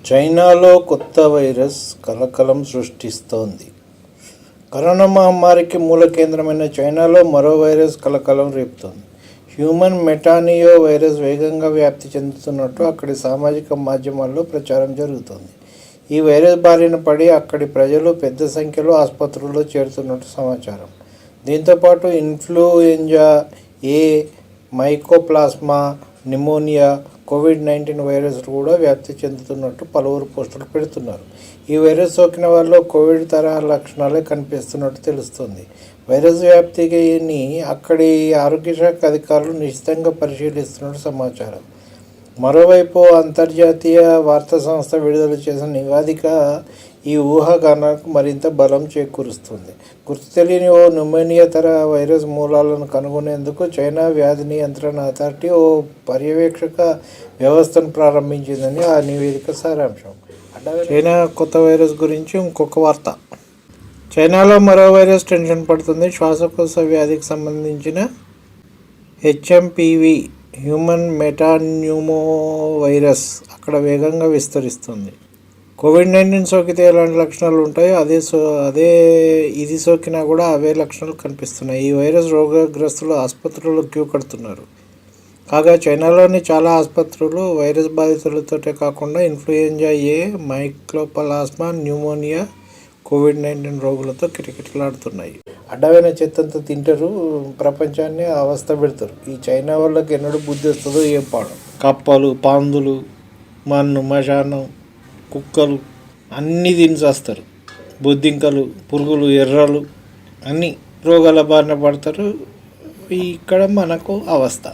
చైనాలో కొత్త వైరస్ కలకలం సృష్టిస్తోంది. కరోనా మహమ్మారికి మూల కేంద్రమైన చైనాలో మరో వైరస్ కలకలం రేపుతోంది. హ్యూమన్ మెటానియో వైరస్ వేగంగా వ్యాప్తి చెందుతున్నట్టు అక్కడి సామాజిక మాధ్యమాల్లో ప్రచారం జరుగుతోంది. ఈ వైరస్ బారిన పడి అక్కడి ప్రజలు పెద్ద సంఖ్యలో ఆసుపత్రుల్లో చేరుతున్నట్టు సమాచారం. దీంతోపాటు influenza A, mycoplasma, pneumonia, COVID-19 virus కూడా వ్యాప్తి చెందుతున్నట్టు పలువురు పోస్టులు పెడుతున్నారు. ఈ వైరస్ సోకిన వారిలో కోవిడ్ తరహా లక్షణాలే కనిపిస్తున్నట్టు తెలుస్తోంది. వైరస్ వ్యాప్తిని అక్కడి ఆరోగ్య శాఖ అధికారులు నిశితంగా పరిశీలిస్తున్నట్టు సమాచారం. మరోవైపు అంతర్జాతీయ వార్తా సంస్థ విడుదల చేసిన నివేదిక ఈ ఊహాగానాలకు మరింత బలం చేకూరుస్తుంది. గుర్తు తెలియని ఓ న్యూమోనియా తరహా వైరస్ మూలాలను కనుగొనేందుకు చైనా వ్యాధి నియంత్రణ అథారిటీ ఓ పర్యవేక్షక వ్యవస్థను ప్రారంభించిందని ఆ నివేదిక సారాంశం. చైనా కొత్త వైరస్ గురించి ఇంకొక వార్త. చైనాలో మరో వైరస్ టెన్షన్ పడుతుంది. శ్వాసకోశ వ్యాధికి సంబంధించిన హెచ్ఎంపివి హ్యూమన్ మెటాన్యూమో వైరస్ అక్కడ వేగంగా విస్తరిస్తుంది. కోవిడ్-19 సోకితే ఎలాంటి లక్షణాలు ఉంటాయో ఇది సోకినా కూడా అవే లక్షణాలు కనిపిస్తున్నాయి. ఈ వైరస్ రోగగ్రస్తులు ఆసుపత్రుల్లో క్యూ కడుతున్నారు. కాగా చైనాలోని చాలా ఆసుపత్రులు వైరస్ బాధితులతోటే కాకుండా influenza A, mycoplasma, pneumonia, COVID రోగులతో కిటకిటలాడుతున్నాయి. అడ్డమైన చెత్తంతా తింటారు, ప్రపంచాన్ని అవస్థ పెడతారు. ఈ చైనా వాళ్ళకి ఎన్నడూ బుద్ధి వస్తుందో ఏం పాడం. కప్పలు, పందులు, మన్ను, మశానం, కుక్కలు అన్నీ తినిచేస్తారు. బొద్దింకలు, పురుగులు, ఎర్రలు అన్నీ రోగాల బారిన పడతారు. ఇక్కడ మనకు అవస్థ.